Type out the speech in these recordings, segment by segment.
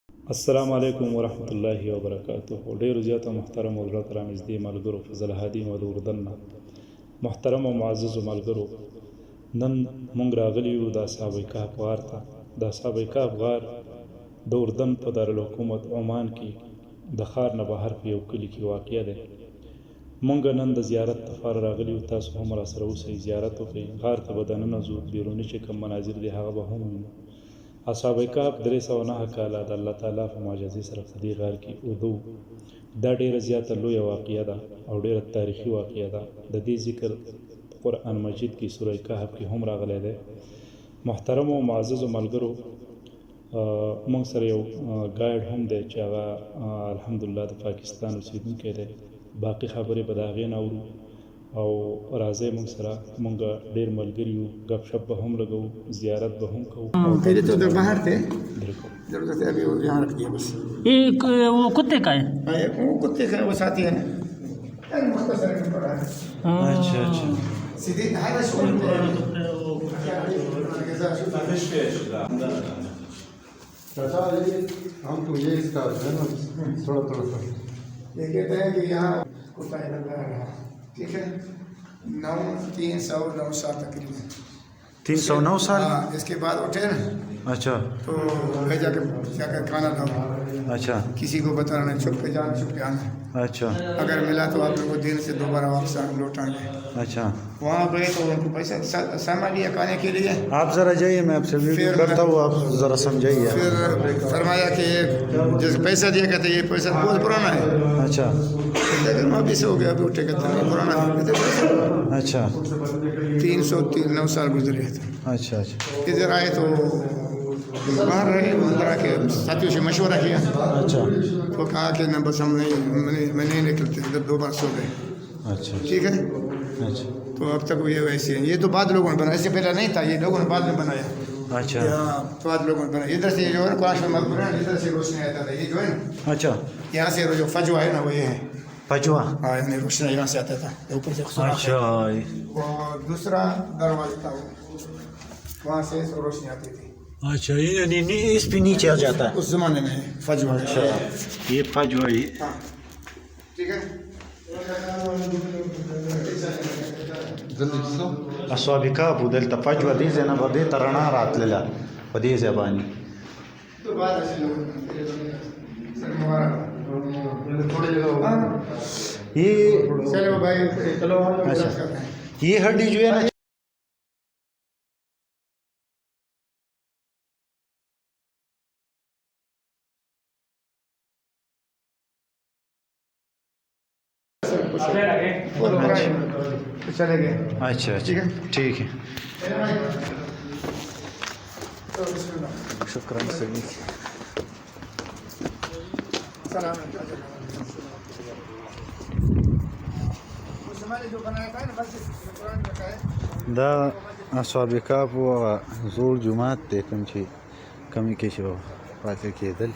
السلام علیکم ورحمۃ اللہ وبرکاتہ. ډیر زیاته محترم او زړه رانږدې ملګرو، فضل هادي مو د اردن نه. محترم او معزز ملګرو، نن مونږ راغلي یو د اصحاب کهف غار ته. د اصحاب کهف غار د اردن په دارالحکومت عمان کې د ښار نه بهر په یو کلي کې واقع دی. مونږ نن د زیارت لپاره راغلي یو، تاسو هم راسره اوسئ، زیارت وکړئ. غار ته به دننه ځو، بیروني چې کوم مناظر دي هغه به هم وینو. اصحاب کهف 309 کاله د الله تعالی په معجزې سره په دې غار کې اوده. دا ډیره زیاته لویه واقعه ده او ډیره تاریخي واقعه ده. د دې ذکر په قرآن مجید کې سوره کهف کې هم راغلی دی. محترم او معزز ملګرو، موږ سره یو ګایډ هم دی چې هغه الحمدلله د پاکستان اوسیدونکی دی. باقي خبرې به د هغې نه اورو او راځئ موږ سره. موږ ډېر ملګري یو، ګپ شپ به هم لګوو، زیارت به هم کوو. پہلے تو ادھر باہر تھے، ضرورت ہے ابھی یہاں رکھ دیا بس. یہ وہ کتے کا ہے؟ وہ کتے کا ہے، وہ ساتھی ہیں. مختصر میں پڑا ہے. اچھا سیدھی هذا شغل ہم تو یہ اسٹارٹ ہے نا تھوڑا تھوڑا سا. یہ کہتے ہیں کہ یہاں کتا لگا رہا. ٹھیک ہے، 309 سال تقریباً. 309 سال. اس کے بعد اٹھے نا اچھا تو بھیجا کہ جا کر کھانا لاؤ. اچھا کسی کو بتانا نہیں، چھپ کے جان چھپ کے آنا. اچھا اگر ملا تو آپ لوگوں کو دن سے دوبارہ واپس لوٹائیں گے. اچھا. وہاں گئے تو ان کو پیسہ سامان لیا کھانے کے لیے. آپ ذرا جائیے، میں آپ سے ویڈیو کرتا ہوں، آپ ذرا سمجھائیے. پھر فرمایا کہ جیسے پیسہ دیا کہتے یہ پیسہ بہت پرانا ہے. اچھا لیکن ابھی سے ہو گیا، ابھی اٹھے کہتے نہیں پرانا ہے. اچھا 309 سال گزرے تھے. اچھا اچھا ادھر آئے تو باہر رہے، اندر آ کے ساتھیوں سے مشورہ کیا. اچھا تو کہا کہ نہ بس ہم نہیں، میں نہیں نکلتے، ادھر 2 بار سو گئے. اچھا ٹھیک ہے، اچھا تو اب تک یہ ویسے ہیں. یہ تو بعد لوگوں نے بنایا، اس سے پہلے نہیں تھا، یہ لوگوں نے بعد میں بنایا. اچھا بعد لوگوں نے بنایا. ادھر سے جو ہے نا قرآن شریف مذکور ہے، ادھر سے روشنی آتا تھا. یہ جو ہے نا اچھا یہاں سے جو فجوا ہے نا وہ یہ ہے. پجوا. ہاں یعنی روشنی یہاں سے آتا تھا اوپر سے. اچھا اور دوسرا دروازہ تھا وہاں سے روشنی آتی تھی. اچھا، یہ اس پہ نیچے آ جاتا ہے اس زمانے میں فجوا. اچھا، یہ پجوا. ہاں ٹھیک ہے. اصحاب کهف دلته فجوه دې ځای نه به دې ته رڼا راتلله په دې ځای باندې. تو بعد ایسے لوگ سر مبارک تھوڑے جگہ یہ چلو بھائی چلو اچھا، یہ ہڈی جو ہے نا چلے گئے. اچھا اچھا ٹھیک ہے. شکراً سبھی. دا اصحاب کهف زوړ جومات دی کوم چې کمی کې چې پاتې کېدل.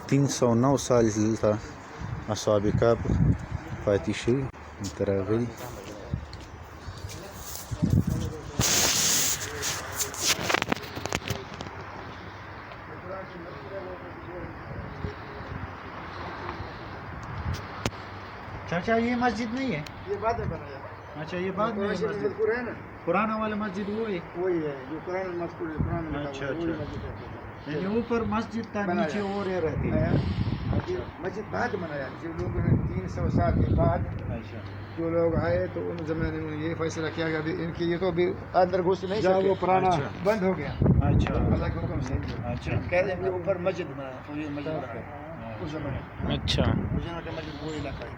309 سال دلته اصحاب کهف پاتې شوي دلته راغلي. چاچا یہ مسجد نہیں ہے؟ یہ بعد میں بنایا. اچھا یہ بعد میں مسجد مذکور ہے نا، پرانا والا مسجد وہ ہے. وہی ہے جو قرآن مذکور ہے. قرآن میں اچھا، لکھا ہوا ہے، وہی اچھا. مسجد ہے. یعنی اوپر مسجد تھا، نیچے اور یہ رہتی ہے. مسجد بعد بنایا. جو لوگوں نے 300 سال کے بعد اچھا جو لوگ آئے تو ان زمانے میں یہ فیصلہ کیا کہ ابھی ان کی یہ تو ابھی اندر گھس نہیں جب سکے، وہ پرانا بند ہو گیا. اچھا اللہ کے حکم سے اچھا کہہ رہے ہیں کہ اوپر مسجد بنایا. تو یہ مسجد بنایا اس زمانے میں. اچھا اس زمانے کا مسجد وہ علاقہ ہے.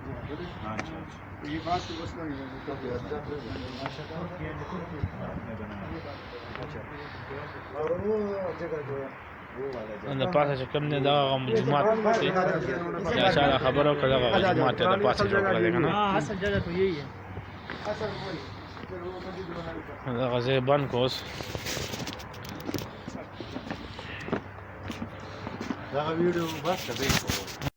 اچھا تو یہ بات تو بس نہیں اور وہ جگہ جو ہے د پاسه چې کوم نه دا جماعت دی یا شاله خبرو کړه دا جماعت ته د پاسه جوړ کړل کنه. اصل جگہ تو یہی ہے. اصل وہی پھر وہ مسجد بنایا. دا غزه بند کوس دا ویډیو بس کړئ.